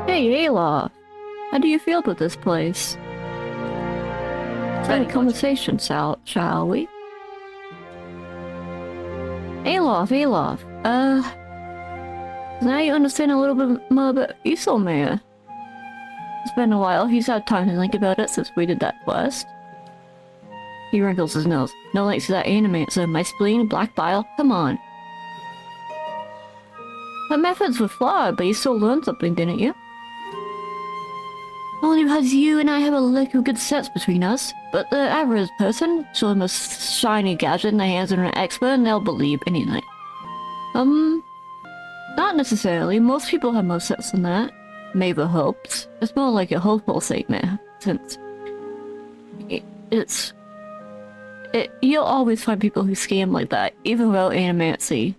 Hey, Aloth. How do you feel about this place? Let's have a conversation, shall we? Aloth. Now you understand a little bit more about Isolmere. It's been a while. He's had time to think about it since we did that quest. He wrinkles his nose. No links to that anime, so my spleen, black bile, come on. My methods were flawed, but you still learned something, didn't you? Only because you and I have a lick of good sense between us. But the average person, show them a shiny gadget in the hands of an expert and they'll believe anything. Not necessarily. Most people have more sense than that. Maeva hopes. It's more like a hopeful statement, since you'll always find people who scam like that, even without animancy.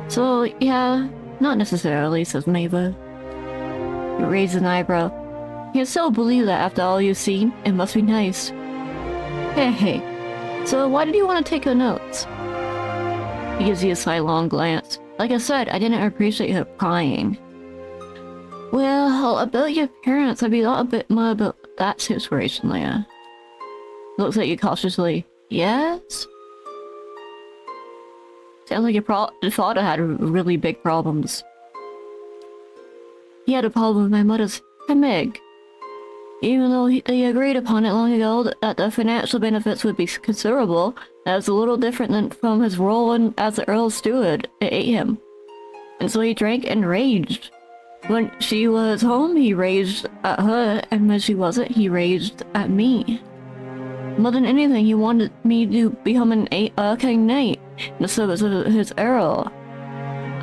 So, yeah, not necessarily, says Maeva. He raises an eyebrow. You can still believe that after all you've seen? It must be nice. Hey. So why did you want to take her notes? He gives you a sidelong glance. Like I said, I didn't appreciate her crying. Well, about your parents, I'd be thought a bit more about that situation later. Looks at you cautiously. Yes? Sounds like your father had really big problems. He had a problem with my mother's Meg. Even though they agreed upon it long ago that the financial benefits would be considerable, that was a little different than from his role as the Earl's steward. It ate him. And so he drank and raged. When she was home, he raged at her, and when she wasn't, he raged at me. More than anything, he wanted me to become an King Knight in the service of his Earl.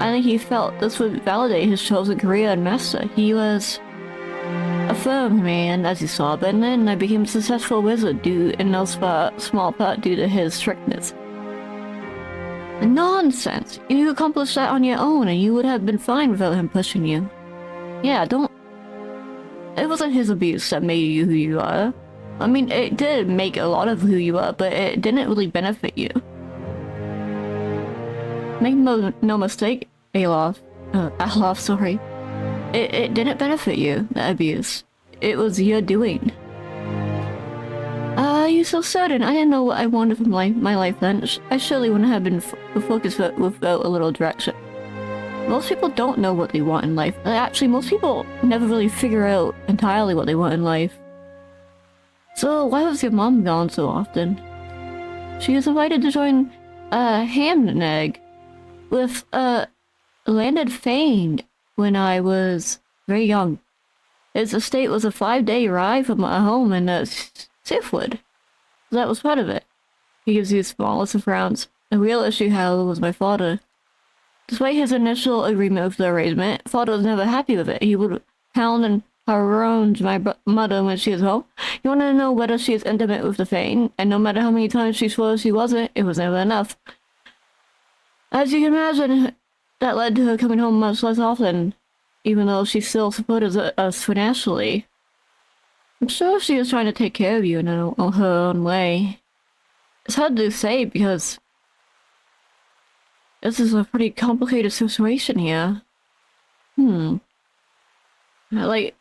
I think he felt this would validate his chosen career and master. He was a firm man, as you saw, but then I became a successful wizard due in no small part due to his strictness. Nonsense! You accomplished that on your own, and you would have been fine without him pushing you. Yeah, don't... It wasn't his abuse that made you who you are. I mean, it did make a lot of who you are, but it didn't really benefit you. Make no mistake, Aloth, sorry. It didn't benefit you, the abuse. It was your doing. You so certain? I didn't know what I wanted from my life then. I surely wouldn't have been focused without a little direction. Most people don't know what they want in life. Actually, most people never really figure out entirely what they want in life. So, why was your mom gone so often? She was invited to join Ham and Egg with landed Fane when I was very young. His estate was a 5-day ride from my home in Sifwood. That was part of it. He gives you the smallest of frowns. The real issue, however, was my father. Despite his initial agreement with the arrangement, father was never happy with it. He would hound and harangue my mother when she was home. He wanted to know whether she is intimate with the Fane, and no matter how many times she swore she wasn't, it was never enough. As you can imagine, that led to her coming home much less often, even though she still supported us financially. I'm sure she was trying to take care of you in her own way. It's hard to say because this is a pretty complicated situation here. Like,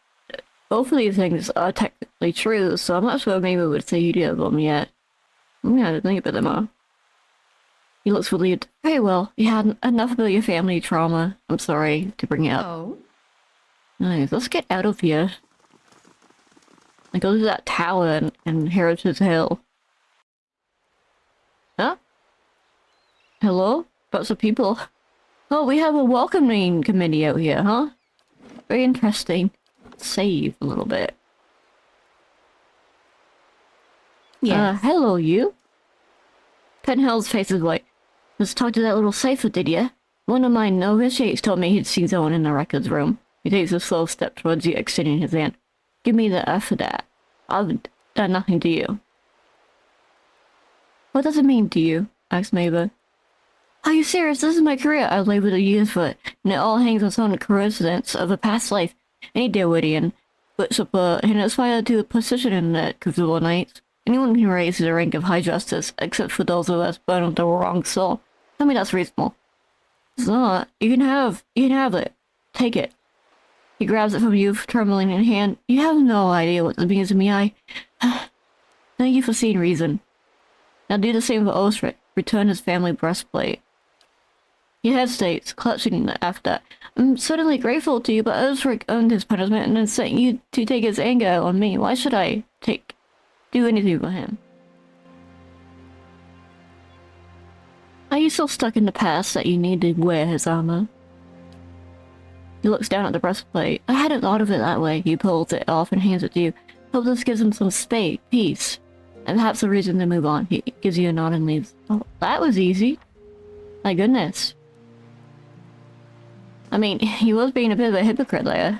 both of these things are technically true, so I'm not sure maybe we would say either of them yet. I'm gonna think about them more. He looks relieved. Very well, you had enough about your family trauma. I'm sorry to bring it up. Oh. Nice, let's get out of here. And go to that tower in Heritage Hill. Huh? Hello? Lots of people. Oh, we have a welcoming committee out here, huh? Very interesting. Save a little bit. Yes. Hello, you. Penhale's face is white. Let's talk to that little cipher, did ya? One of my novitiates told me he'd seen someone in the records room. He takes a slow step towards you, extending his hand. Give me the F for that. I've done nothing to you. What does it mean to you? Asked Maeva. Are you serious? This is my career. I've labored the years for it, and it all hangs on some coincidence of a past life. Any Derwidian puts up and aspires to a position in the Crucible Knights. Anyone can raise to the rank of High Justice, except for those of us born with the wrong soul. Tell me that's reasonable. It's not. You can have it. Take it. He grabs it from you, trembling in hand. You have no idea what this means to me. Thank you for seeing reason. Now do the same for Eylrt. Return his family breastplate. He hesitates, clutching after. I'm certainly grateful to you, but Eylrt earned his punishment and then sent you to take his anger out on me. Why should I do anything for him? Are you so stuck in the past that you need to wear his armor? He looks down at the breastplate. I hadn't thought of it that way. He pulls it off and hands it to you. Hope this gives him some peace. And perhaps a reason to move on. He gives you a nod and leaves. Oh, that was easy. My goodness. I mean, he was being a bit of a hypocrite there.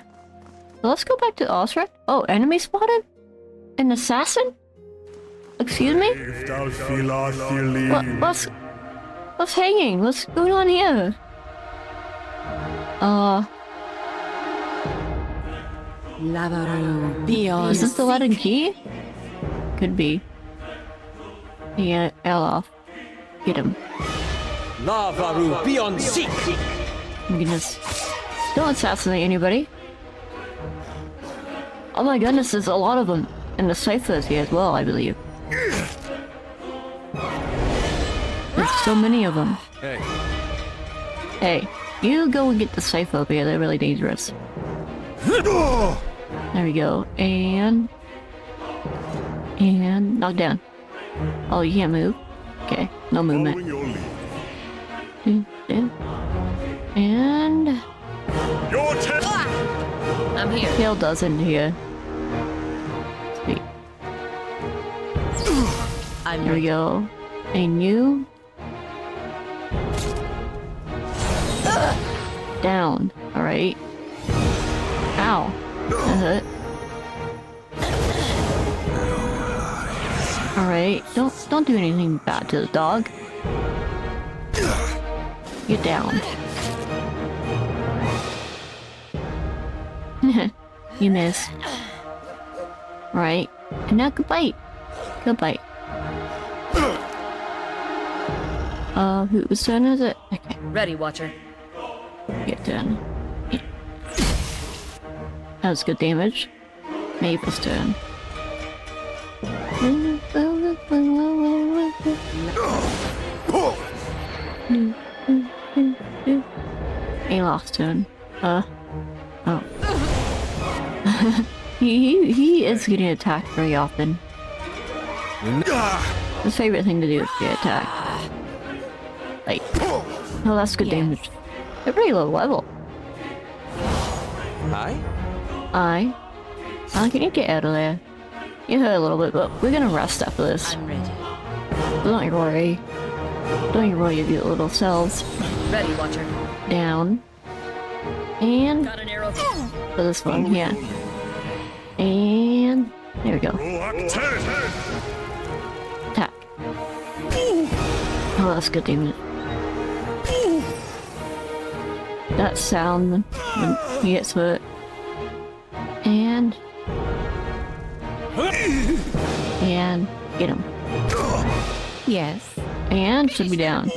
So let's go back to Eylrt. Oh, enemy spotted? An assassin? Excuse me? What's hanging? What's going on here? Is this the Latin key? Could be. Yeah, Aloth. Get him. Lavaru beyond seek! Oh my goodness. Don't assassinate anybody. Oh my goodness, there's a lot of them. And the ciphers here as well, I believe. There's so many of them. Hey. Hey, you go and get the cipher over here, they're really dangerous. There we go. And knock down. Oh, you can't move? Okay, no movement. And Your turn. I'm here. Tail does in here. Sweet. There we go. And you down. Alright. Ow. That hurt. Alright. Don't do anything bad to the dog. Get down. You missed. Right. And now goodbye. Goodbye. Whose turn is it? Okay. Ready, Watcher. Get done. Yeah. That was good damage. Maeva's turn. Aloth's turn. Oh. he is getting attacked very often. His favorite thing to do is get attacked. Like, oh, that's good damage. They're pretty low level. Hi? Can you get out of there? You hurt a little bit, but we're gonna rest after this. I'm ready. Don't you worry. Don't you worry, you little selves. Ready, Watcher. Down. And Got an arrow. for this one, yeah. And there we go. Attack. Oh, that's good damage. That sound when he gets hurt. And get him. Yes. And should be down.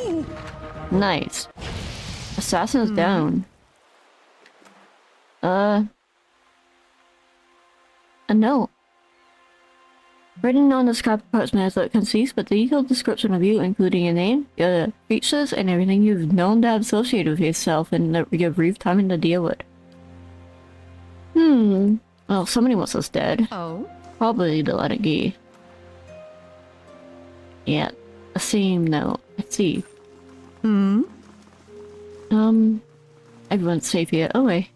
Nice. Assassin's down. A note. Written on the scrap parchment is a concise but detailed description of you, including your name, your features, and everything you've known to have associated with yourself and your brief time in the deal with. Well, somebody wants us dead. Oh? Probably the Latigi. Yeah, a same note. Let's see. Everyone's safe here. Oh, wait.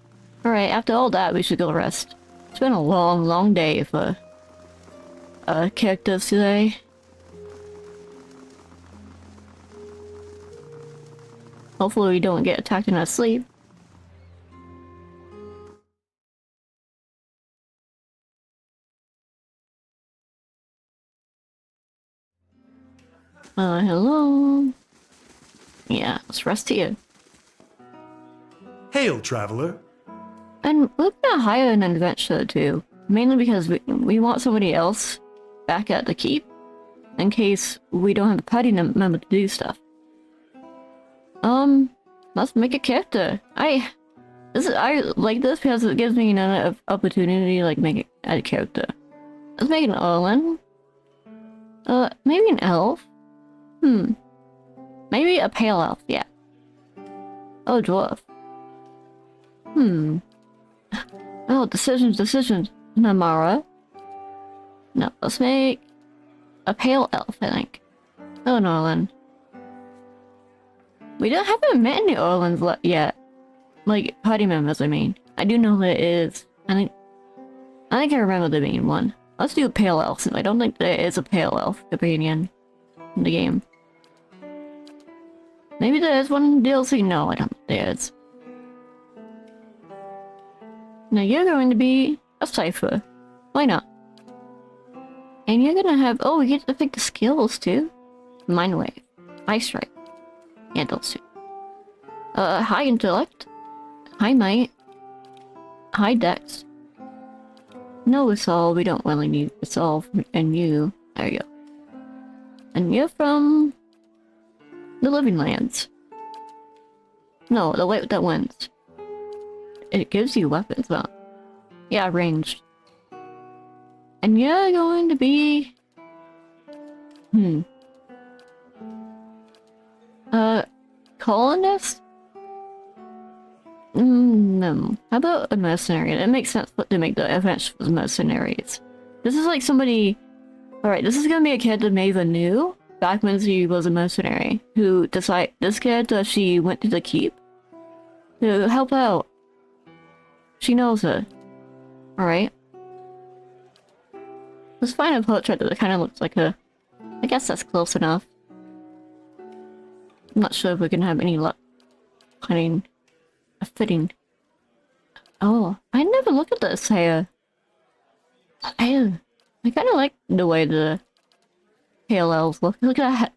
Alright, after all that, we should go rest. It's been a long, long day for characters today. Hopefully we don't get attacked in our sleep. Hello? Yeah, let's rest here. Hail, traveler. And we're gonna hire an adventurer too. Mainly because we want somebody else back at the keep. In case we don't have a party member to do stuff. Let's make a character. I like this because it gives me an opportunity to like make a character. Let's make an Erlin. Maybe an elf. Maybe a pale elf. Yeah. Oh, dwarf. Oh, decisions. Namara. No, let's make a pale elf, I think. Oh, an Erlin. Haven't met any Erlins yet. Like, party members, I mean. I do know there is. I think I remember there being one. Let's do a pale elf, since I don't think there is a pale elf companion in the game. Maybe there is one in DLC? No, I don't think there is. Now you're going to be a cipher. Why not? And you're gonna have... Oh, we get to pick the skills, too. Mind Wave. Ice Strike. Yeah, those two. High Intellect. High Might. High Dex. No Assault, we don't really need Assault. And you... There you go. And you're from... the Living Lands. No, the Light that wins. It gives you weapons, but... yeah, ranged. And you're going to be... Colonist? No. How about a mercenary? It makes sense to make the events with mercenaries. This is like somebody... Alright, this is gonna be a character Maeva knew back when she was a mercenary, who decided this character she went to the keep to help out. She knows her. Alright. Let's find a portrait that kind of looks like her. I guess that's close enough. I'm not sure if we're gonna have any luck finding a fitting. Oh, I never looked at this hair. I kind of like the way the pale elves look. Look at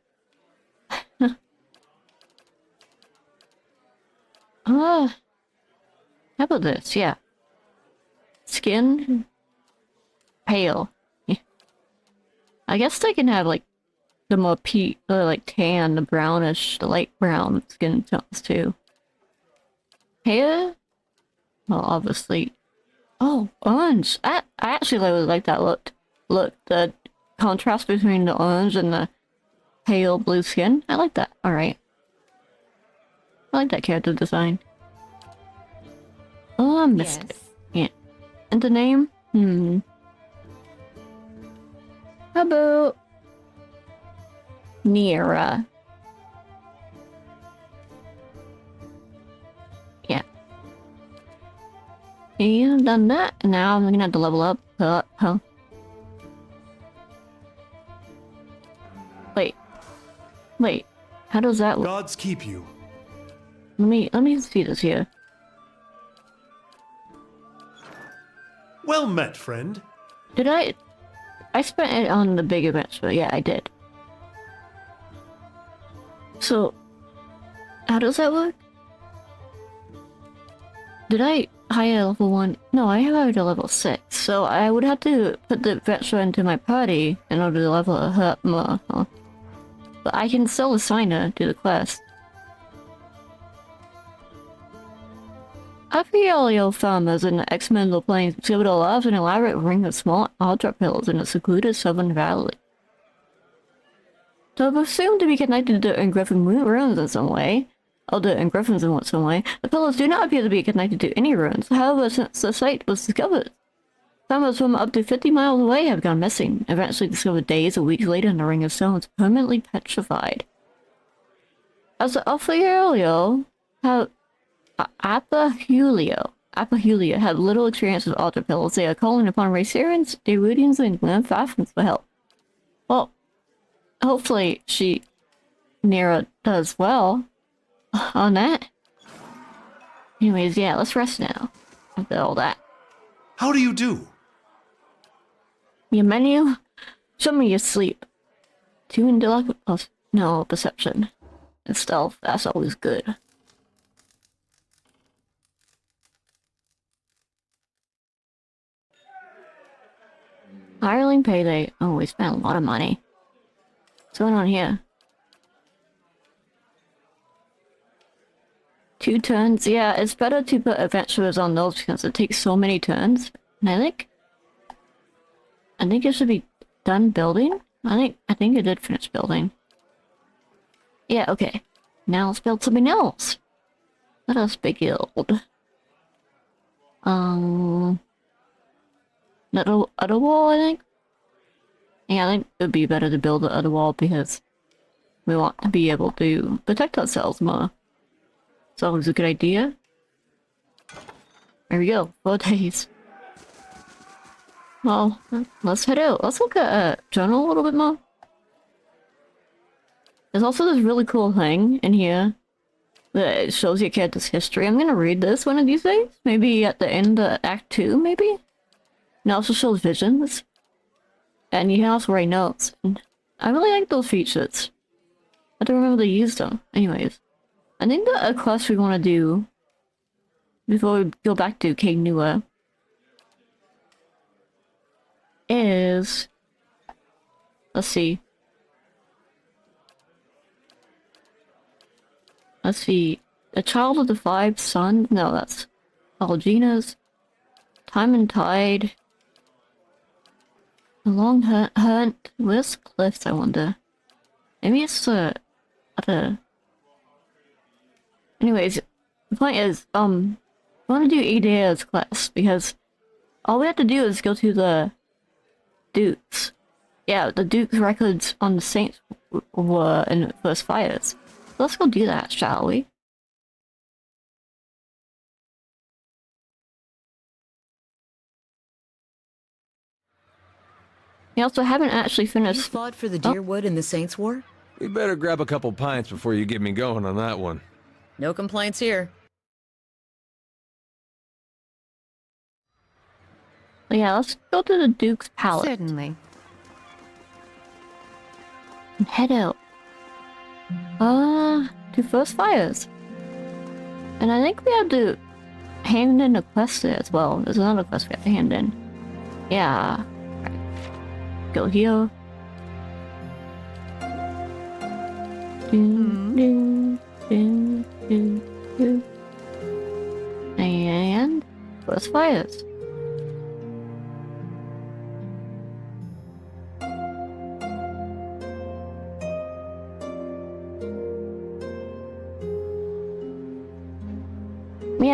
that. How about this? Yeah. Skin pale. Yeah. I guess they can have like the more like tan, the brownish, the light brown skin tones too. Hair? Well, obviously. Oh, orange. I actually really like that look. Look, the contrast between the orange and the pale blue skin. I like that. Alright. I like that character design. Oh, I missed it. Yeah. And the name? How about... Nira? Yeah. Yeah, I've done that. And now I'm gonna have to level up. Wait. How does that look? Gods keep you. Let me see this here. Well met, friend. Did I spent it on the big events, but yeah, I did. So, how does that work? Did I hire level 1? No, I hired a level 6, so I would have to put the adventurer into my party in order to level her up more. Huh? But I can still assign her to the quest. Apiolio farmers in the X-Mental Plains discovered a large and elaborate ring of small Eylrt pillars in a secluded southern valley. Though assumed to be connected to Griffin ruins in some way, and Griffins in some way, the pillars do not appear to be connected to any ruins. However, since the site was discovered, farmers from up to 50 miles away have gone missing, eventually discovered days or weeks later in the ring of stones, permanently petrified. As the Apiolio have Apahulia had little experience with Eylrt pillars. They are calling upon Racerians, Derudians, and Glenfathans for help. Well, hopefully Nira does well on that. Anyways, yeah, let's rest now. After all that. How do you do? Your menu? Show me your sleep. 2 intellect plus no perception. And stealth, that's always good. Hireling payday. Oh, we spent a lot of money. What's going on here? 2 turns. Yeah, it's better to put adventurers on those because it takes so many turns. And I think it should be done building. I think it did finish building. Yeah, okay. Now let's build something else. Let us build. That other wall, I think. Yeah, I think it would be better to build the other wall because we want to be able to protect ourselves more. It's always a good idea. There we go. 4 days. Well, let's head out. Let's look at journal a little bit more. There's also this really cool thing in here that shows your character's history. I'm gonna read this one of these days. Maybe at the end of Act 2, maybe? And it also shows visions. And you can also write notes. And I really like those features. I don't remember to use them. Anyways. I think the quest we want to do before we go back to King Nua is... Let's see. A child of the 5 sons? No, that's Algina's. Time and Tide. A long hunt. Where's Cliffs, I wonder? Maybe it's the other... Anyways, the point is, I want to do Eidea's quest, because all we have to do is go to the Dukes. Yeah, the Duke's records on the Saints were in the first fires. Let's go do that, shall we? We also haven't actually You finished... fought for the Deerwood in the Saints' War? We better grab a couple pints before you get me going on that one. No complaints here. Yeah, let's go to the Duke's Palace. Certainly. And head out. To first fires. And I think we have to hand in a quest there as well. There's another quest we have to hand in. Yeah. Right. Go here. And first fires.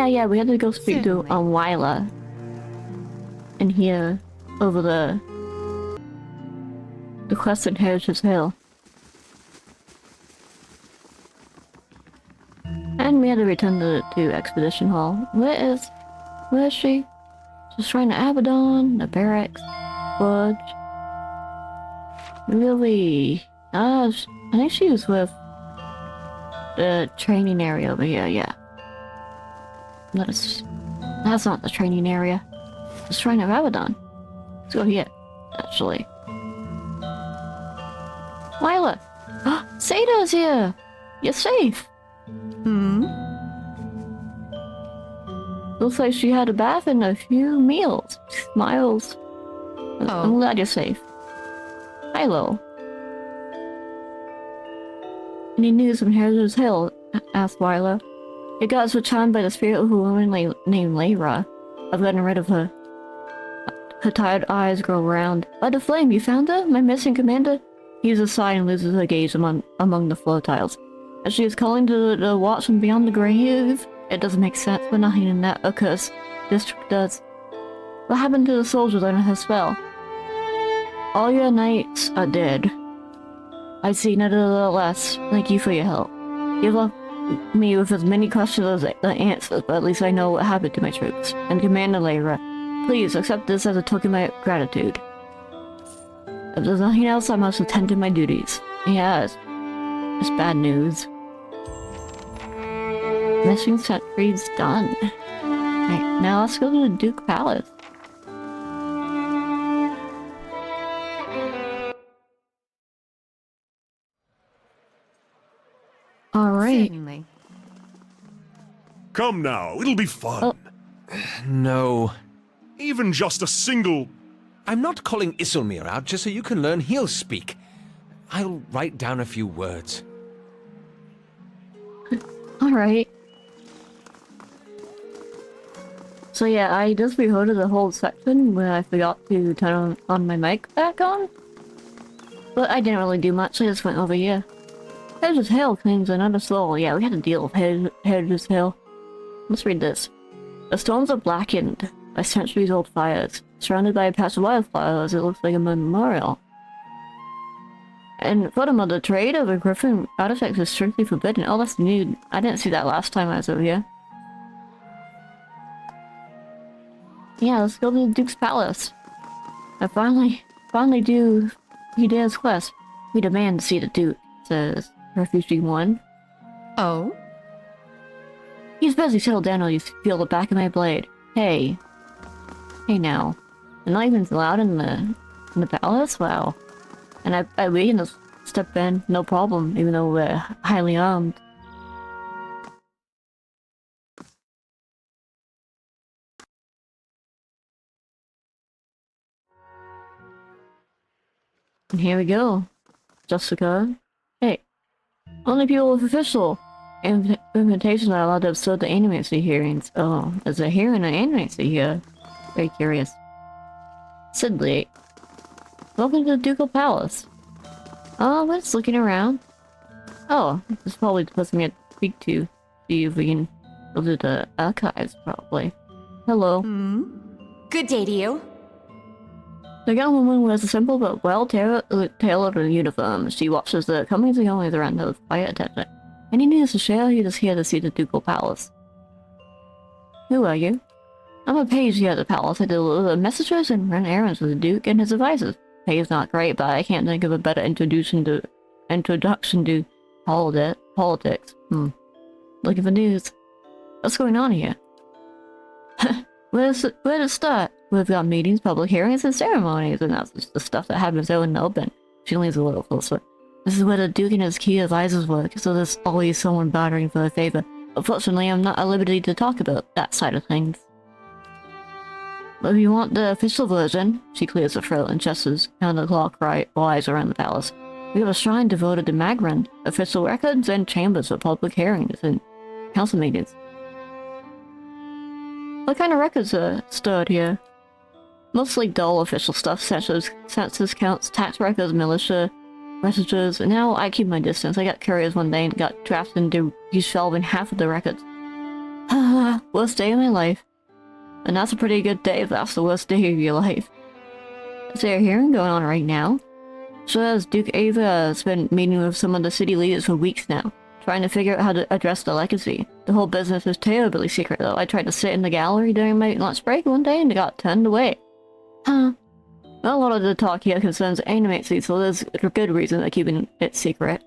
Yeah, we had to go speak to Wyla. And here, over the quest in Heritage Hill. And we had to return to Expedition Hall. Where is she? She's trying to Abaddon, the barracks, Forge. Really? I think she was with the training area over here, yeah. That's not the training area. It's trying to Abaddon. Let's go here, actually. Wyla! Sada's here! You're safe! Looks like she had a bath and a few meals. Smiles. I'm glad you're safe. Hello. Any news from Heritage Hill? Asked Wyla. Your gods were charmed by the spirit of a woman named Eylrt. I've gotten rid of her. Her tired eyes grow round. By the flame, you found her? My missing commander? He uses a sigh and loses her gaze among the floor tiles. As she is calling to the watch from beyond the grave, it doesn't make sense, but nothing in that accursed district does. What happened to the soldiers under her spell? All your knights are dead. I see nevertheless. Thank you for your help. You've left me with as many questions as the answers, but at least I know what happened to my troops. And Commander Eylrt, please accept this as a token of my gratitude. If there's nothing else, I must attend to my duties. Yeah, it's bad news. Missing sentries done. Right, now let's go to the Ducal Palace. Alright. Certainly. Come now, it'll be fun. Oh. No. Even just a single... I'm not calling Isilmir out just so you can learn he'll speak. I'll write down a few words. Alright. So yeah, I just recorded the whole section when I forgot to turn on my mic back on. But I didn't really do much, I just went over here. Hedge's Hill claims another soul. Yeah, we had to deal with Hedge's Hill. Let's read this. The storms are blackened by centuries-old fires. Surrounded by a patch of wildflowers, it looks like a memorial. And furthermore, the trade of a griffin artifact is strictly forbidden. Oh, that's new. I didn't see that last time I was over here. Yeah, let's go to the Duke's Palace. I finally do he dares quest. We demand to see the Duke, says Refugee 1. Oh? He's busy, settle down or you feel the back of my blade. Hey. Hey now. The not even allowed in the palace? Wow. And we can just step in, no problem, even though we're highly armed. And here we go. Jessica. Hey. Only people with official invitations are allowed to observe the animacy hearings. Oh, is there hearing an animacy here? Very curious. Sidley. Welcome to the Ducal Palace. Oh, we're just looking around. Oh, this is probably the person we have to speak to. See if we can go to the archives, probably. Hello. Good day to you. The young woman wears a simple but well-tailored uniform. She watches the comings and goings around her with quiet attention. Any news to share? You're just here to see the Ducal Palace. Who are you? I'm a page here at the palace. I deliver messages and run errands for the Duke and his advisors. Pay is not great, but I can't think of a better introduction to politics. Looking for news. What's going on here? Where to start? We've got meetings, public hearings, and ceremonies, and that's just the stuff that happens out in the open. She leans a little closer. This is where the Duke and his key advisors work, so there's always someone bartering for a favor. Unfortunately, I'm not at liberty to talk about that side of things. But if you want the official version, she clears her throat and gestures counterclockwise around the palace. We have a shrine devoted to Magran, official records, and chambers for public hearings and council meetings. What kind of records are stored here? Mostly dull official stuff, such as census counts, tax records, militia, messages, and now I keep my distance. I got curious one day and got drafted into reshelving half of the records. Worst day of my life. And that's a pretty good day if that's the worst day of your life. Is there a hearing going on right now? So as Duke Eylrt has been meeting with some of the city leaders for weeks now, trying to figure out how to address the legacy. The whole business is terribly secret though. I tried to sit in the gallery during my lunch break one day and got turned away. Not a lot of the talk here concerns animacy, so there's a good reason for keeping it secret.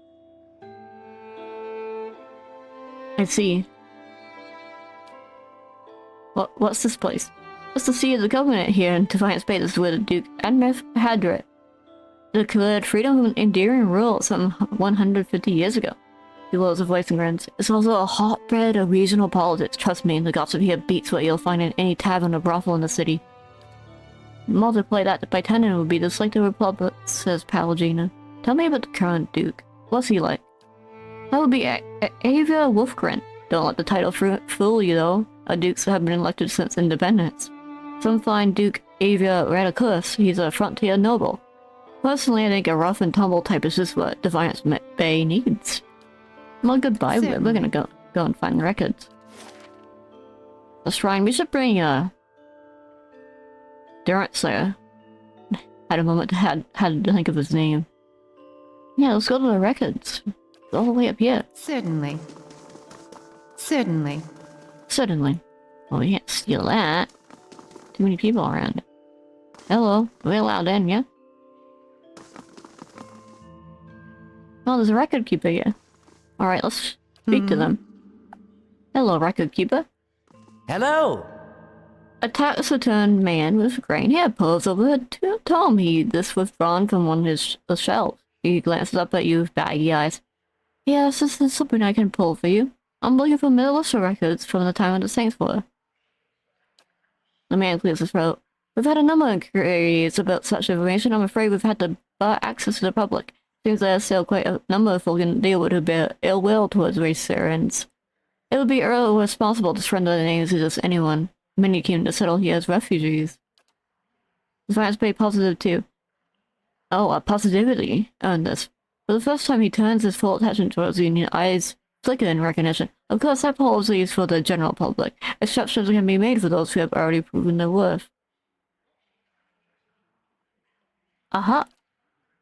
I see. What's this place? What's the seat of the Covenant here in Defiant Space is where the Duke Admeth Hadrit declared freedom and enduring rule some 150 years ago. He lowers a voice and grins. It's also a hotbed of regional politics. Trust me, the gossip here beats what you'll find in any tavern or brothel in the city. Multiply that by 10 and it would be just like the Republic, says Palagina. Tell me about the current Duke. What's he like? That would be Eylrt Wolfgren. Don't let the title fool you though. Our dukes have been elected since independence. Some find Duke Eylrt Radicus. He's a frontier noble. Personally, I think a rough and tumble type is just what Defiance Bay needs. Well, goodbye. We're gonna go and find the records. The shrine. We should bring Durant Slayer. Had a moment had to think of his name. Yeah, let's go to the records. It's all the way up here. Certainly. Certainly. Certainly. Well, we can't steal that. Too many people around. Hello. Are we allowed in, yeah? Oh, there's a record keeper here. Alright, let's speak to them. Hello, record keeper. Hello! A taciturn man with graying hair pulls over to Tom. This withdrawn from one of his shelves. He glances up at you with baggy eyes. Yes, this is something I can pull for you. I'm looking for militia records from the time of the Saints War. The man clears his throat. We've had a number of queries about such information. I'm afraid we've had to bar access to the public. Seems there's still quite a number of folk in the deal who bear ill will towards race Sarans. It would be irresponsible to surrender the names to just anyone. Many came to settle here as refugees. The facts pretty positive too. Oh, a positivity on this. For the first time he turns his full attention towards the Union, eyes flicker in recognition. Of course, that policy is for the general public. Exceptions can be made for those who have already proven their worth. Aha!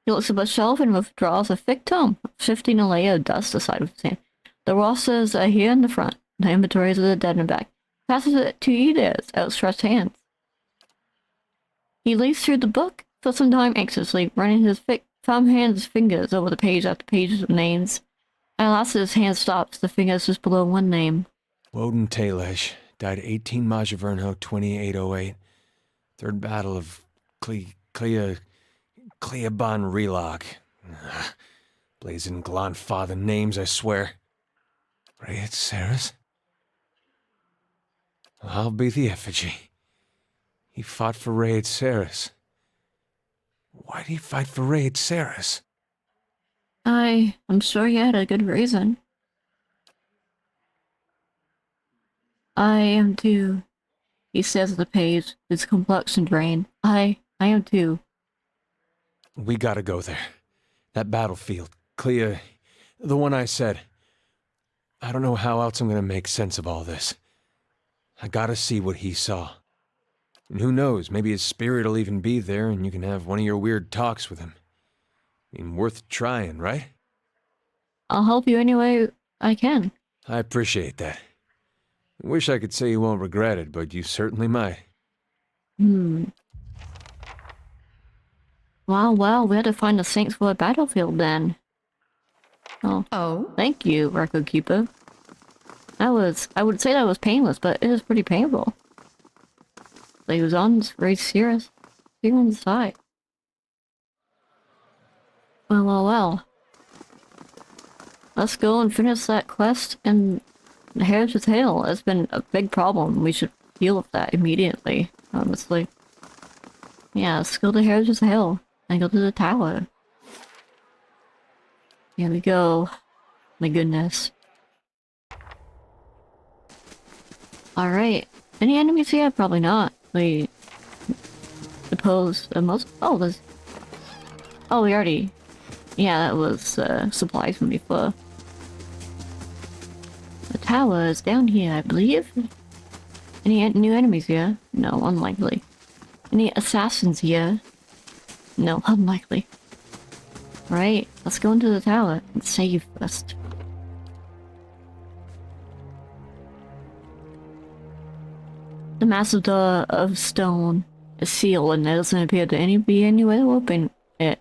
He looks up a shelf and withdraws a thick tome, shifting a layer of dust aside with his hand. The rosters are here in the front, the inventories of the dead and back. Passes it to Eylrt's outstretched hands. He leaves through the book for some time anxiously, running his thumb hands fingers over the page after page of names. At last his hand stops, the fingers just below one name. Woden Talesh, died 18 Majavernho 2808. Third Battle of Cleaban Relog. Blazing Glonfather names, I swear. Rayet Saris? I'll be the effigy. He fought for Rayet Saris. Why'd he fight for Rayet Saris? I'm sure he had a good reason. I am too. He says at the page, his complexion drained. I am too. We gotta go there. That battlefield. Clea... the one I said. I don't know how else I'm gonna make sense of all this. I gotta see what he saw. And who knows, maybe his spirit will even be there and you can have one of your weird talks with him. I mean, worth trying, right? I'll help you any way I can. I appreciate that. I wish I could say you won't regret it, but you certainly might. Well, we had to find the Saints for a battlefield then. Oh? Thank you, Record Keeper. I would say that was painless, but it was pretty painful. Like, he was on very serious side. Well. Let's go and finish that quest in Heritage Hill. It's been a big problem. We should deal with that immediately, honestly. Yeah, let's go to Heritage Hill and go to the tower. Here we go. My goodness. Alright. Any enemies here? Probably not. We suppose most... Oh, there's... Oh, we already... Yeah, that was supplies from before. The tower is down here, I believe. Any new enemies here? No, unlikely. Any assassins here? No, unlikely. Right, let's go into the tower and save first. The massive door of stone is sealed and there doesn't appear to be any way to open it.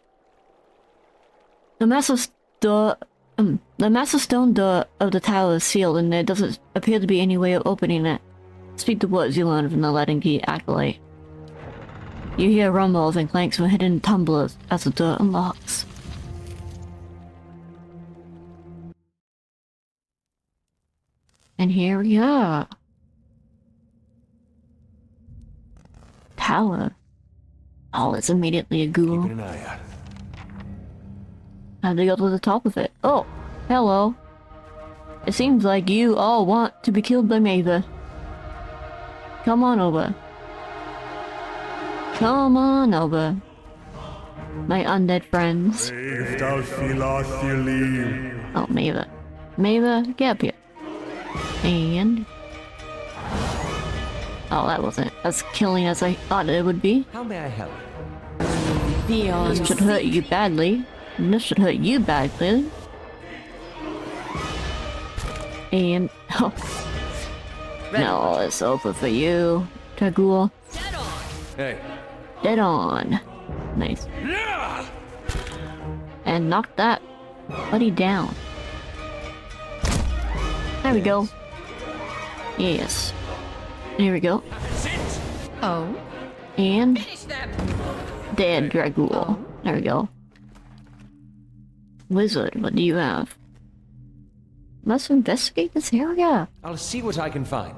The massive stone door of the tower is sealed and there doesn't appear to be any way of opening it. Speak the words you learned from the Latin key acolyte. You hear rumbles and clanks from hidden tumblers as the door unlocks. And here we are. Tower. Oh, it's immediately a ghoul. Keeping an eye out. How'd they go to the top of it? Oh, hello. It seems like you all want to be killed by Maeva. Come on over. Come on over. My undead friends. Oh, Maeva. Maeva, get up here. And... Oh, that wasn't as killing as I thought it would be. How may I help? This should hurt you badly. This should hurt you badly. And... Oh. No, it's over for you, Tagul. Hey. Dead on. Nice. And knock that buddy down. There we go. Yes. There we go. Oh? And... Dead Dragul. There we go. Wizard, what do you have? Let's investigate this area. I'll see what I can find.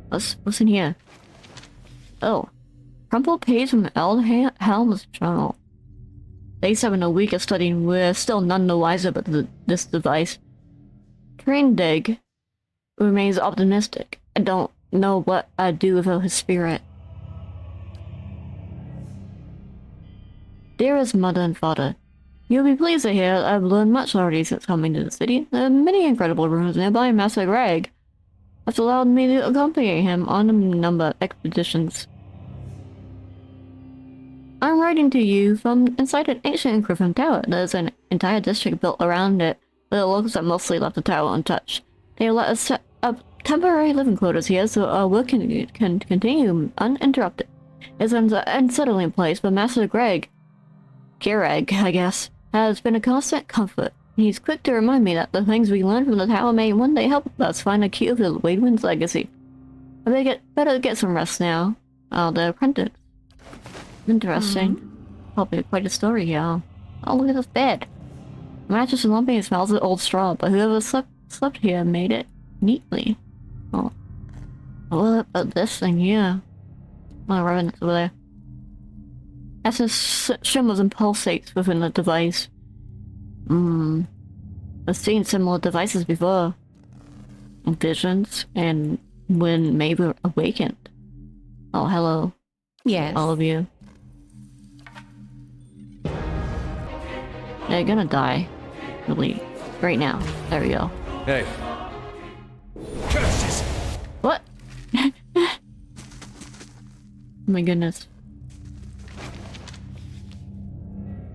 What's in here? Oh. Crumpled page from Helm's journal. They 7 a week of studying, we're still none the wiser about this device. Train Dig remains optimistic. I don't know what I'd do without his spirit. Dearest mother and father, you'll be pleased to hear I've learned much already since coming to the city. There are many incredible ruins nearby, and Master Greg has allowed me to accompany him on a number of expeditions. I'm writing to you from inside an ancient Griffin Tower. There's an entire district built around it, but the locals have mostly left the tower untouched. They let us set up temporary living quarters here so our work can continue uninterrupted. It's an unsettling place, but Master Greg, Kireg, I guess, has been a constant comfort. He's quick to remind me that the things we learned from the tower may one day help us find a key to Waidwin's legacy. I better get some rest now. The apprentice. Interesting. Probably quite a story here. Oh, look at this bed. The mattress is lumpy and smells of old straw, but whoever slept here made it neatly. Oh. What about this thing here? Oh, revenants over there. Essence shimmers and pulsates within the device. I've seen similar devices before. In visions, and when Maeva awakened. Oh, hello. Yes. All of you. Yeah, you're gonna die. Really. Right now. There we go. Hey. Curses! What? Oh my goodness.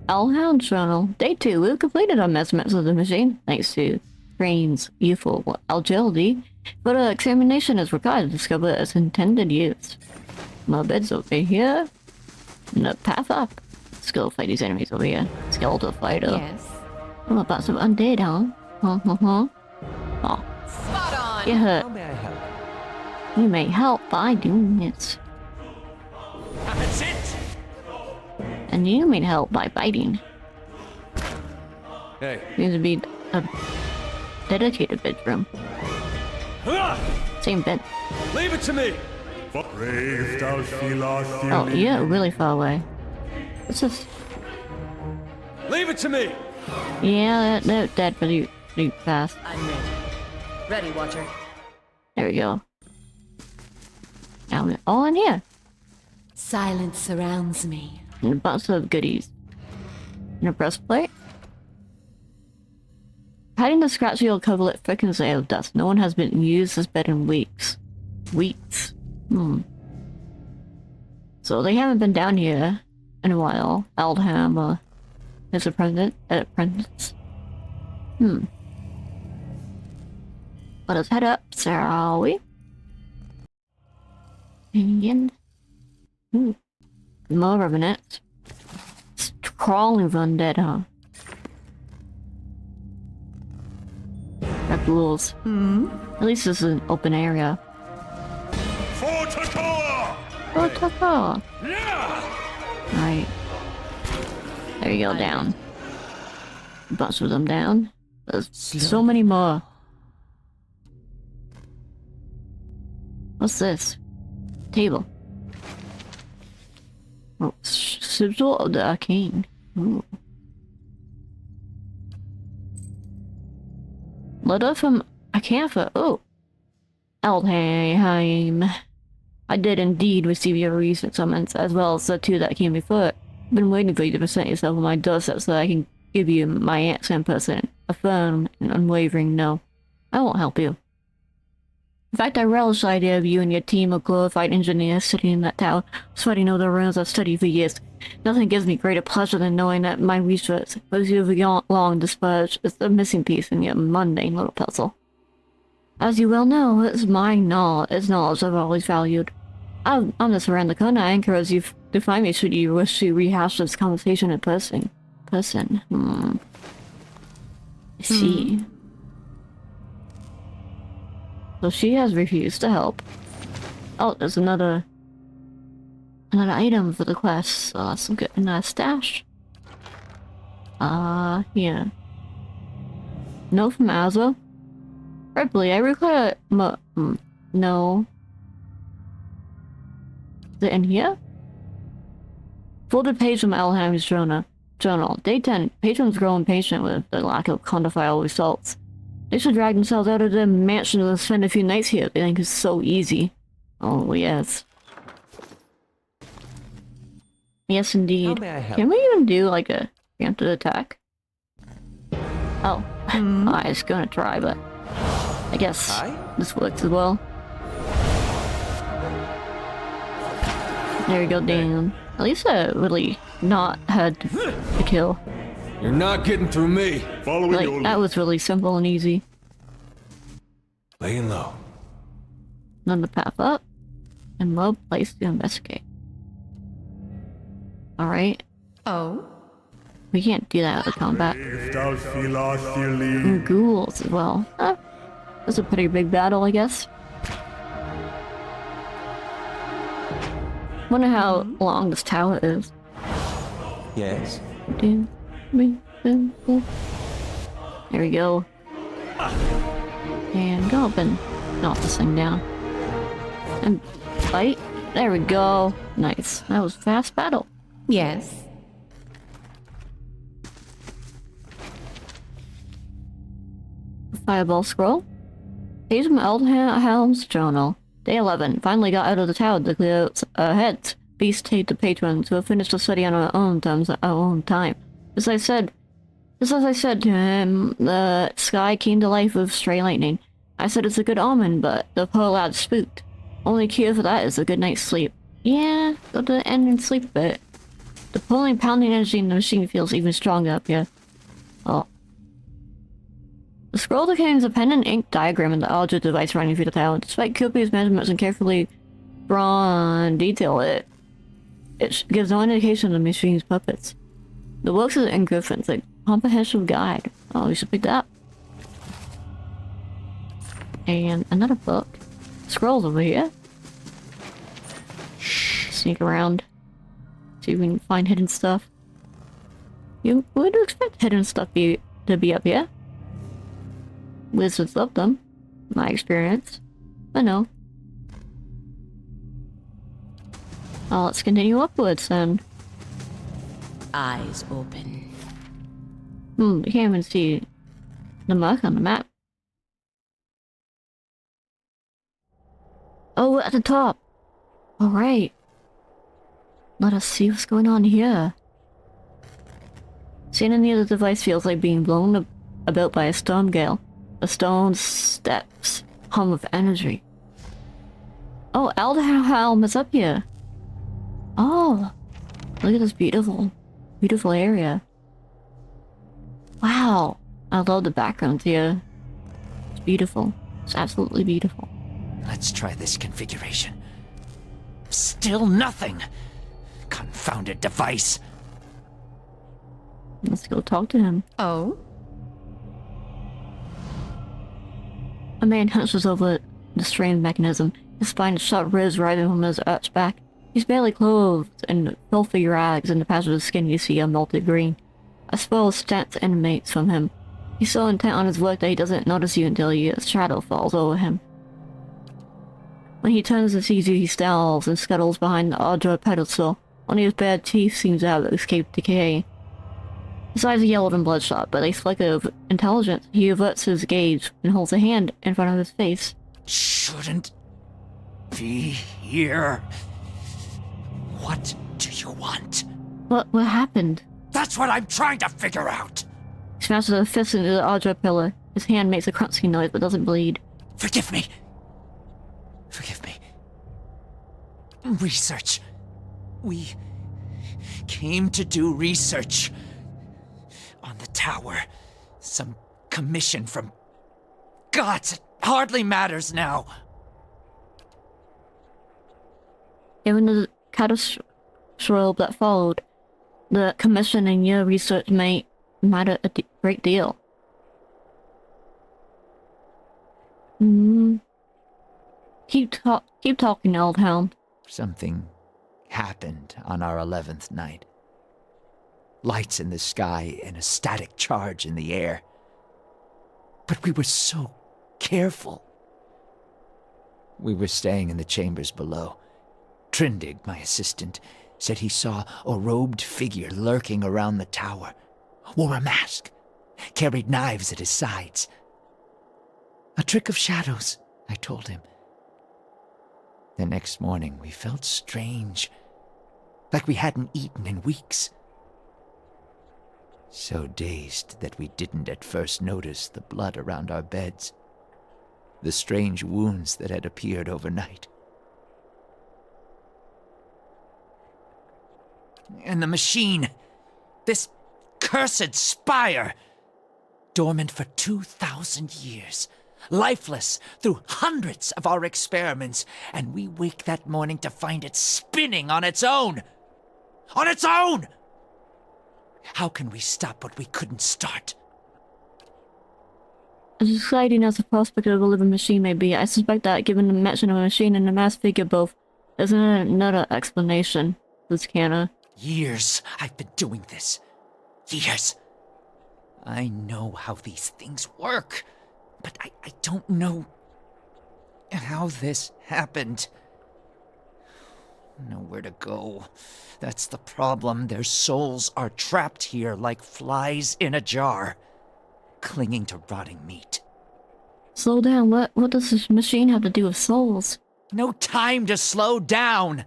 Hellhound Journal. Day 2. We've completed our measurements of the machine, thanks to Crane's youthful agility, but an examination is required to discover its intended use. My bed's over here. And the path up. Skill fight these enemies over here. Skeletal fighter. Yes. Oh, about some undead, huh? Oh. Spot on. Get hurt. How may I help? You may help by doing this. That's it! And you may help by biting. Hey. Seems to be a dedicated bedroom. Same bed. Leave it to me! Oh, yeah, really far away. What's this? Leave it to me! Yeah, they're dead pretty fast. I'm ready. Ready, Watcher. There we go. Now we're all in here. Silence surrounds me. And a bunch of goodies. And a breastplate. Hiding the scratchy old coverlet thickens the air with dust. No one has been used this bed in weeks. Weeks. So they haven't been down here in a while. Eldham, is a apprentice. Let us head up, shall we? And more revenants. It's crawling with undead, huh? That rules. At least this is an open area. Oh, Taka! Right. There you go, down. A bunch of them down. There's so many more. What's this? Table. Oh, Sigil of the Arcane. Ooh. Letter from Icantha. Oh. Eldheim. I did indeed receive your recent summons, as well as the 2 that came before it. I've been waiting for you to present yourself on my doorstep so that I can give you my answer in person. A firm and unwavering no. I won't help you. In fact, I relish the idea of you and your team of glorified engineers sitting in that tower, sweating over the ruins I've studied for years. Nothing gives me greater pleasure than knowing that my research, as you have long disparaged, is the missing piece in your mundane little puzzle. As you well know, it's knowledge I've always valued. I'm just around the corner. I encourage you to find me should you wish to rehash this conversation in person. I see. So she has refused to help. Oh, there's another item for the quest. So let's get in that stash. Here. No from Aswa. Probably, I require no. Is it in here? Folded page from Alheim's journal. Day 10. Patrons grow impatient with the lack of quantifiable results. They should drag themselves out of their mansion to spend a few nights here. They think it's so easy. Oh, yes. Yes, indeed. How may I help? Can we even do, like, a preemptive attack? Oh. I was gonna try, but... I guess Hi? this works as well. There we go, down. At least I really not had to kill. You're not getting through me. Following Like, your that lead. was really simple and easy. Laying low. Another path up. And low place to investigate. Alright. Oh? We can't do that with the combat. If thou feelest And ghouls as well. That's a pretty big battle, I guess. Wonder how long this tower is. Yes. There we go. And go up and knock this thing down. And fight. There we go. Nice. That was a fast battle. Yes. Fireball scroll. Page from Eldhelm's journal. Day 11. Finally got out of the tower to clear heads. Beast take the patrons. We'll finish the study on our own terms at our own time. Just as I said to him, the sky came to life with stray lightning. I said it's a good omen, but the poor lad spooked. Only cure for that is a good night's sleep. Yeah, go to the end and sleep a bit. The pulling, pounding energy in the machine feels even stronger up here. Oh. The scroll contains a pen and ink diagram of the Eylrt device running through the tower. Despite copious measurements and carefully drawn detail, it gives no indication of the machine's puppets. The works of the Griffins, a comprehensive guide. Oh, we should pick that up. And another book. Scrolls over here. Sneak around. See if we can find hidden stuff. You would expect hidden stuff to be up here. Wizards love them. My experience. I know. Oh, let's continue upwards then. Eyes open. You can't even see the mark on the map. Oh, we're at the top. Alright. Let us see what's going on here. Standing near the device feels like being blown about by a storm gale. The stone steps hum with energy. Oh, Eldhelm is up here. Oh, look at this beautiful area. Wow, I love the background here. It's beautiful. It's absolutely beautiful. Let's try this configuration. Still nothing! Confounded device! Let's go talk to him. Oh? A man hunches over the strange mechanism. His spine is sharp ribs rising from his arched back. He's barely clothed in filthy rags, and the patch of his skin you see are melted green. A spell stats emanates from him. He's so intent on his work that he doesn't notice you until a shadow falls over him. When he turns and sees you, he stalls and scuttles behind the Eylrt pedestal. Only his bad teeth seem to have escaped decay. His eyes are yellowed and bloodshot, but they flicker of intelligence. He averts his gaze and holds a hand in front of his face. Shouldn't be here. What do you want? What happened? That's what I'm trying to figure out! He smashes a fist into the Eylrt pillar. His hand makes a crunching noise but doesn't bleed. Forgive me. Forgive me. Research. We came to do research on the tower. Some commission from gods. It hardly matters now. Given the catastrophe that followed, the commission and your research may matter a great deal. Keep talking, Eldhelm. Something happened on our 11th night. Lights in the sky and a static charge in the air. But we were so careful. We were staying in the chambers below. Trindig, my assistant, said he saw a robed figure lurking around the tower. Wore a mask. Carried knives at his sides. A trick of shadows, I told him. The next morning, we felt strange, like we hadn't eaten in weeks. So dazed that we didn't at first notice the blood around our beds, the strange wounds that had appeared overnight. And the machine, this cursed spire, dormant for 2,000 years, lifeless through hundreds of our experiments, and we wake that morning to find it spinning on its own! On its own! How can we stop what we couldn't start? As exciting as the prospect of a living machine may be, I suspect that given the mention of a machine and a mass figure both, there's another explanation, says Canna. Years I've been doing this. Years. I know how these things work, but I don't know how this happened. Nowhere to go. That's the problem. Their souls are trapped here like flies in a jar, clinging to rotting meat. Slow down, what does this machine have to do with souls? No time to slow down!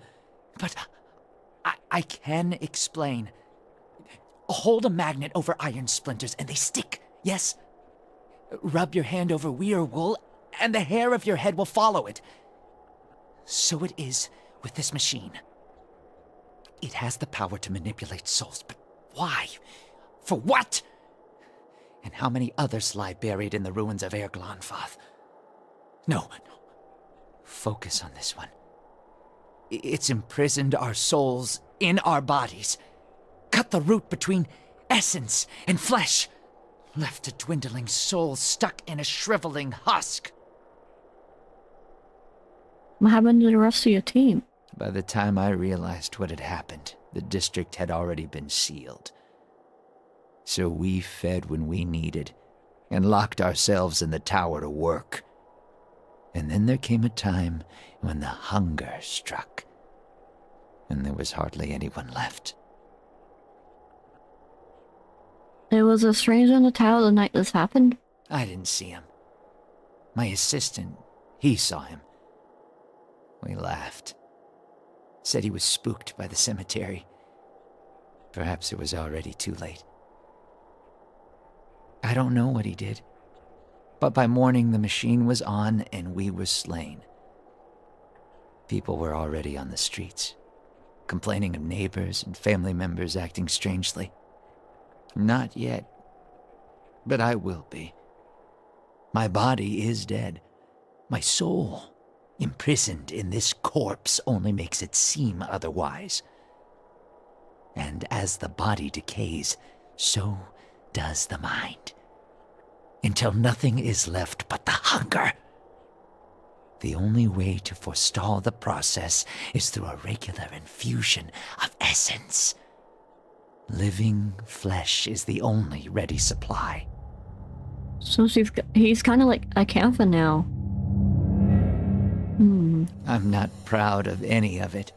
But I can explain. Hold a magnet over iron splinters and they stick, yes? Rub your hand over weir wool and the hair of your head will follow it. So it is with this machine. It has the power to manipulate souls, but why? For what? And how many others lie buried in the ruins of Eylrt? No. Focus on this one. It's imprisoned our souls in our bodies. Cut the root between essence and flesh. Left a dwindling soul stuck in a shriveling husk. What happened to the rest of your team? By the time I realized what had happened, the district had already been sealed. So we fed when we needed, and locked ourselves in the tower to work. And then there came a time when the hunger struck, and there was hardly anyone left. There was a stranger in the tower the night this happened? I didn't see him. My assistant, he saw him. We laughed. Said he was spooked by the cemetery. Perhaps it was already too late. I don't know what he did. But by morning the machine was on and we were slain. People were already on the streets, complaining of neighbors and family members acting strangely. Not yet, but I will be. My body is dead. My soul, imprisoned in this corpse, only makes it seem otherwise. And as the body decays, so does the mind. Until nothing is left but the hunger. The only way to forestall the process is through a regular infusion of essence. Living flesh is the only ready supply. So he's kind of like Icantha now. I'm not proud of any of it.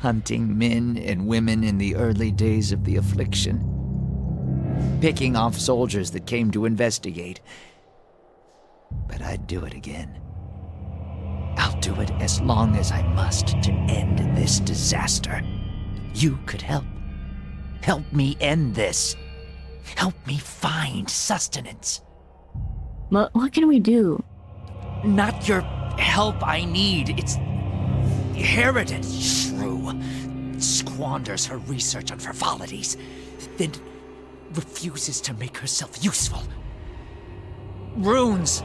Hunting men and women in the early days of the affliction. Picking off soldiers that came to investigate. But I'd do it again. I'll do it as long as I must to end this disaster. You could help. Help me end this. Help me find sustenance. What can we do? Not your help I need. It's Inherited shrew. Squanders her research on frivolities, then refuses to make herself useful. Runes.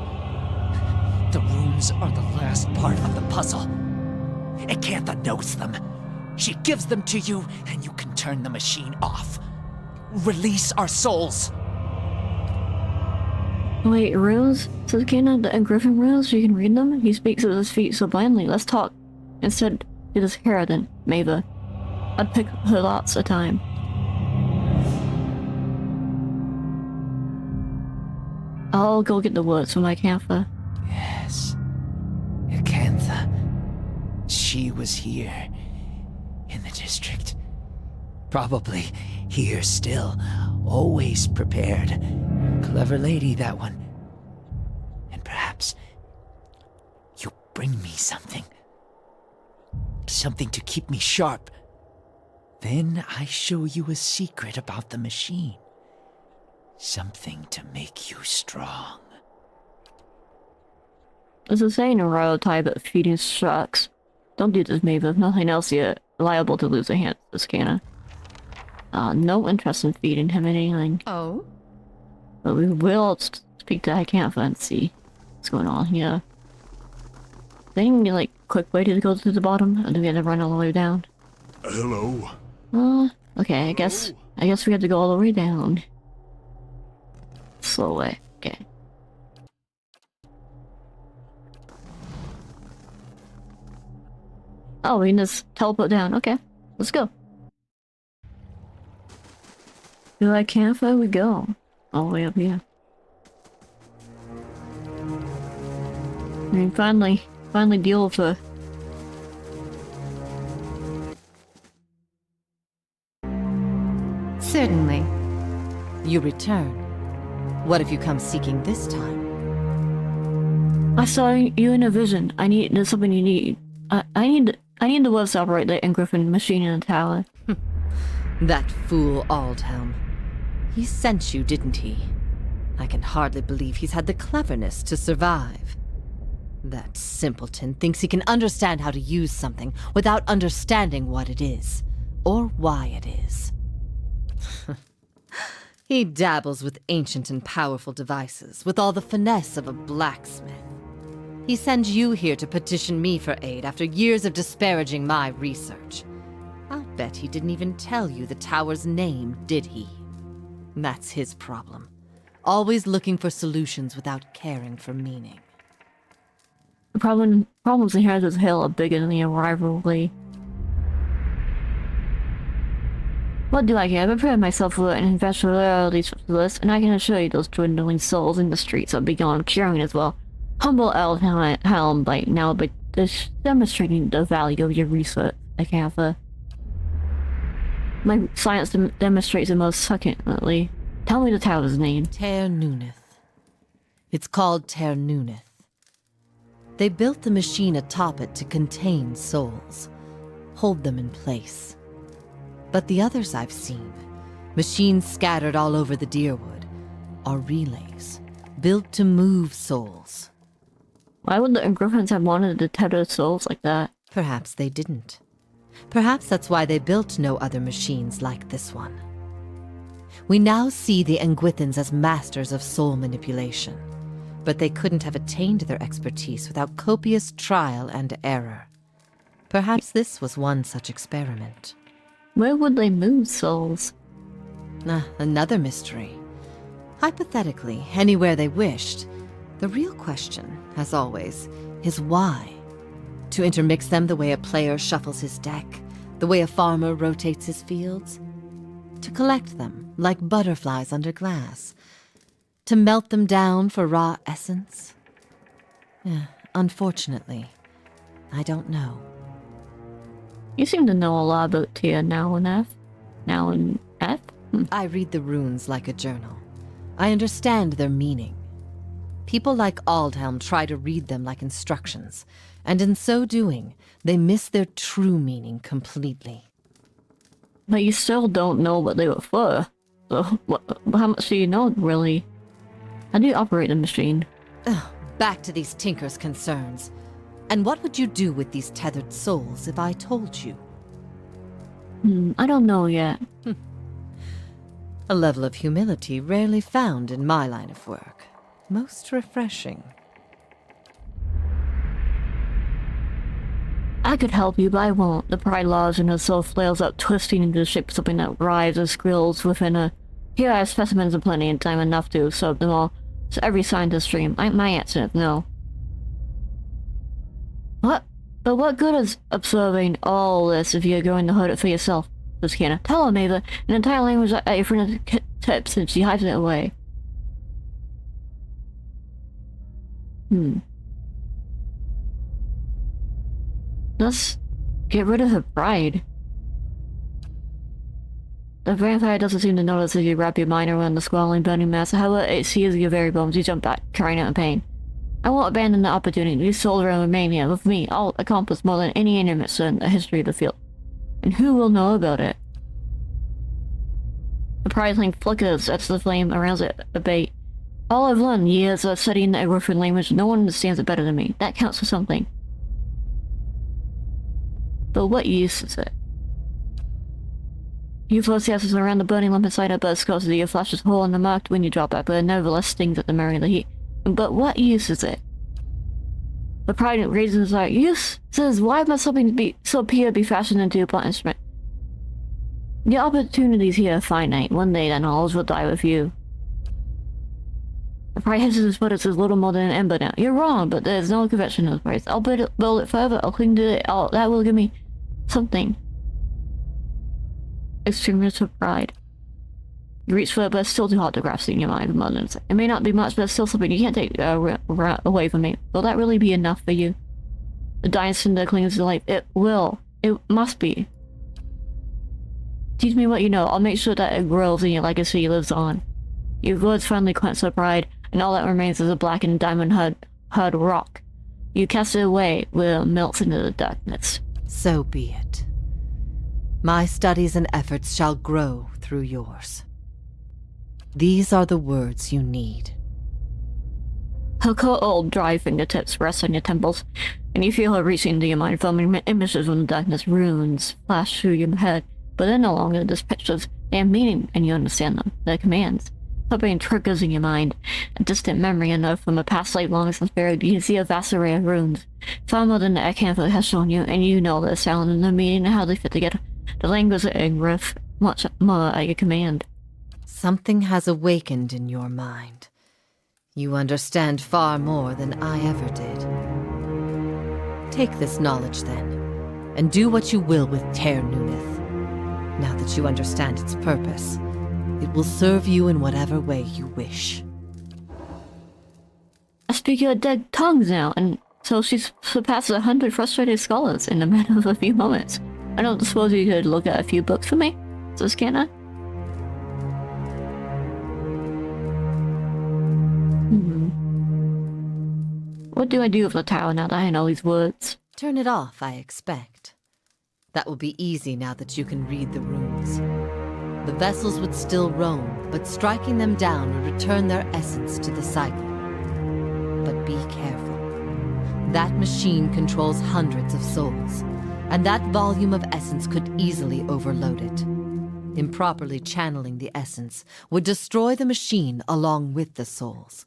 The runes are the last part of the puzzle. Icantha knows them. She gives them to you, and you can turn the machine off. Release our souls. Wait, runes? Says Canna, the Griffin runes? You can read them? He speaks with his feet so blindly. Let's talk. Instead, it is Teir then, Maeva. I'd pick her lots a time. I'll go get the words from Icantha. Yes. Icantha. She was here. In the district. Probably here still. Always prepared. Clever lady, that one. And perhaps you'll bring me something. something to keep me sharp. Then I show you a secret about the machine. Something to make you strong. There's a saying in Royal Thai that feeding sucks. Don't do this, Maeva. If nothing else, you're liable to lose a hand to this cannon. No interest in feeding him anything. Oh? But we will speak to Icantha and see what's going on here. Any, like, quick way to go to the bottom? Or do we have to run all the way down? Hello. Okay, I guess we have to go all the way down. Slow way, okay. Oh, we can just teleport down, okay. Let's go. To Icantha we go. All the way up here. I mean, finally deal with her. Certainly. You return. What have you come seeking this time? I saw you in a vision. There's something you need. I need the words to operate the Griffin machine in the tower. That fool Aldhelm. He sent you, didn't he? I can hardly believe he's had the cleverness to survive. That simpleton thinks he can understand how to use something without understanding what it is, or why it is. He dabbles with ancient and powerful devices, with all the finesse of a blacksmith. He sends you here to petition me for aid after years of disparaging my research. I'll bet he didn't even tell you the tower's name, did he? That's his problem. Always looking for solutions without caring for meaning. The problems in here at this hill are bigger than the rivalry. What do I care? I've prepared myself for an eventuality such as this, and I can assure you those dwindling souls in the streets are beyond curing as well. Humble Helm by now, but demonstrating the value of your research, Icantha. My science demonstrates it most succinctly. Tell me the tower's name. Teir Nowneth. It's called Teir Nowneth. They built the machine atop it to contain souls, hold them in place. But the others I've seen, machines scattered all over the Deerwood, are relays, built to move souls. Why would the Griffins have wanted to tether souls like that? Perhaps they didn't. Perhaps that's why they built no other machines like this one. We now see the Engwithans as masters of soul manipulation, but they couldn't have attained their expertise without copious trial and error. Perhaps this was one such experiment. Where would they move souls? Another mystery. Hypothetically, anywhere they wished. The real question, as always, is why? To intermix them the way a player shuffles his deck, the way a farmer rotates his fields? To collect them, like butterflies under glass? To melt them down for raw essence? Unfortunately, I don't know. You seem to know a lot about Teir Nowneth. Nowneth? I read the runes like a journal. I understand their meaning. People like Aldhelm try to read them like instructions, and in so doing, they miss their true meaning completely. But you still don't know what they were for. So, how much do you know, really? How do you operate the machine? Back to these tinkers' concerns. And what would you do with these tethered souls if I told you? I don't know yet. A level of humility rarely found in my line of work. Most refreshing. I could help you, but I won't. The pride laws in her soul flails up, twisting into the shape of something that writhes or squeals within her. Here I have specimens of plenty and time enough to absorb them all. So every scientist's dream. My answer is no. What? But what good is observing all this if you're going to hurt it for yourself? Says Kiana. Tell her, Maeva, an entire language at your fingertips, and she hides it away. Let's get rid of her pride. The vampire doesn't seem to notice as you wrap your mind around the squalling, burning mass. However, it sees your very bones. You jump back, crying out in pain. I won't abandon the opportunity to soul around Romania. With me, I'll accomplish more than any enemy in the history of the field. And who will know about it? The pride flame flickers as the flame around it abate. All I've learned years of studying the Eylrt language, no one understands it better than me. That counts for something. But what use is it? You force the asses around the burning lump inside her burst causes the flashes hole in the marked when you drop back, but it nevertheless stings at the memory of the heat. But what use is it? The pride raises our use says, why must something be so pure be fashioned into a blunt instrument? The opportunities here are finite. One day that knowledge will die with you. The pride hisses his foot, it says little more than an ember now. You're wrong, but there's no convention in this price. I'll build it forever, I'll cling to it, that will give me something. Extremeness of pride. You reach for it, but it's still too hard to grasp in your mind. It may not be much, but it's still something you can't take away from me. Will that really be enough for you? The dying cinder clings to life. It will. It must be. Teach me what you know. I'll make sure that it grows and your legacy lives on. Your words finally quench the pride, and all that remains is a blackened diamond-hard rock. You cast it away, where it melts into the darkness. So be it. My studies and efforts shall grow through yours. These are the words you need. Her cold, dry fingertips rest on your temples, and you feel her reaching into your mind, forming images from the darkness. Runes flash through your head, but they're no longer just pictures. They have meaning, and you understand them. They're commands. Something triggers in your mind, a distant memory enough from a past life long since buried. You can see a vast array of runes, far more than the Icantha has shown you, and you know their sound and their meaning and how they fit together. The language of Eylrt, much more at your command. Something has awakened in your mind. You understand far more than I ever did. Take this knowledge, then, and do what you will with Teir Nowneth. Now that you understand its purpose, it will serve you in whatever way you wish. I speak your dead tongues now, and so she's surpassed 100 frustrated scholars in a matter of a few moments. I don't suppose you could look at a few books for me? Says Canna. What do I do with the tower now that I know these words? Turn it off, I expect. That will be easy now that you can read the runes. The vessels would still roam, but striking them down would return their essence to the cycle. But be careful. That machine controls hundreds of souls, and that volume of essence could easily overload it. Improperly channeling the essence would destroy the machine along with the souls.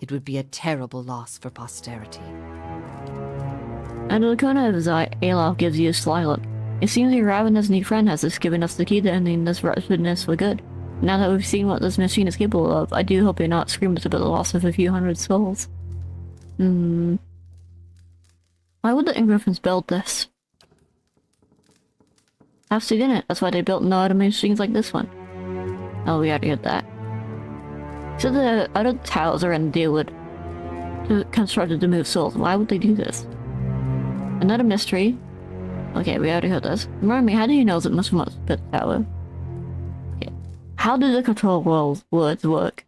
It would be a terrible loss for posterity. Out of the corner of his eye, Aloth gives you a sly look. It seems your ravenous new friend has just given us the key to ending this wretchedness for good. Now that we've seen what this machine is capable of, I do hope you're not screaming about the loss of a few hundred souls. Why would the Ingriffins build this? Perhaps they didn't. That's why they built no automated machines like this one. Oh, we already heard that. So the other towers are in the deal with constructed to move souls. Why would they do this? Another mystery. Okay, we already heard this. Remind me, how do you know that much from the tower? Okay. How do the control words work?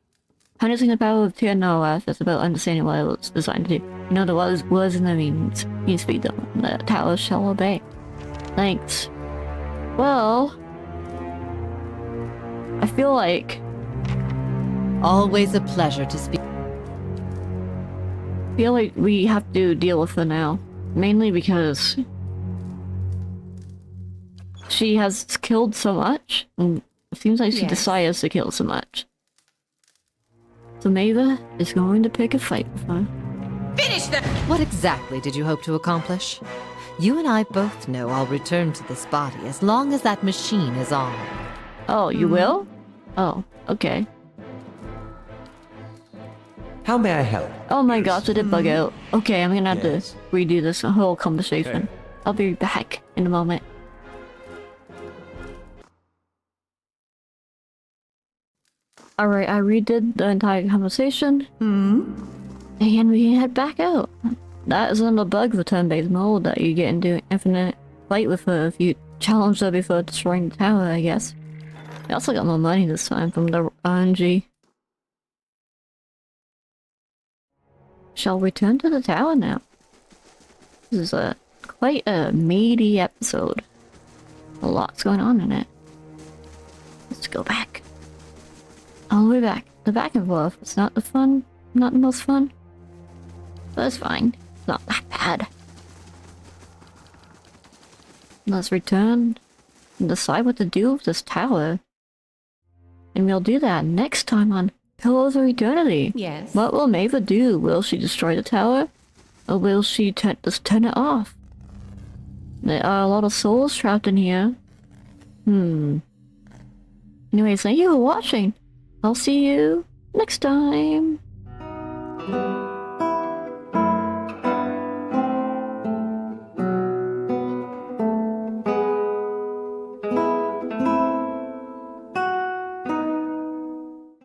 Harnessing the power of Teir Nowneth is about understanding what it was designed to do. You know the words and the meanings. You speak them. The tower shall obey. Thanks. Well, I feel like always a pleasure to speak. I feel like we have to deal with her now, mainly because she has killed so much, and it seems like she desires to kill so much. So Maeva is going to pick a fight with her. Finish them! What exactly did you hope to accomplish? You and I both know I'll return to this body as long as that machine is on. Oh, you will? Oh, okay. How may I help? Oh my gosh, I did bug out. Okay, I'm gonna have to redo this whole conversation. Okay. I'll be back in a moment. Alright, I redid the entire conversation. And we head back out. That is another bug for turn-based mode, that you get into infinite fight with her if you challenge her before destroying the tower, I guess. I also got more money this time from the RNG. shall return to the tower now. This is quite a meaty episode. A lot's going on in it. Let's go back. All the way back. The back and forth. It's not the most fun. But it's fine. It's not that bad. Let's return and decide what to do with this tower. And we'll do that next time on Pillars of Eternity. Yes. What will Maeva do? Will she destroy the tower? Or will she just turn it off? There are a lot of souls trapped in here. Anyways, thank you for watching. I'll see you next time.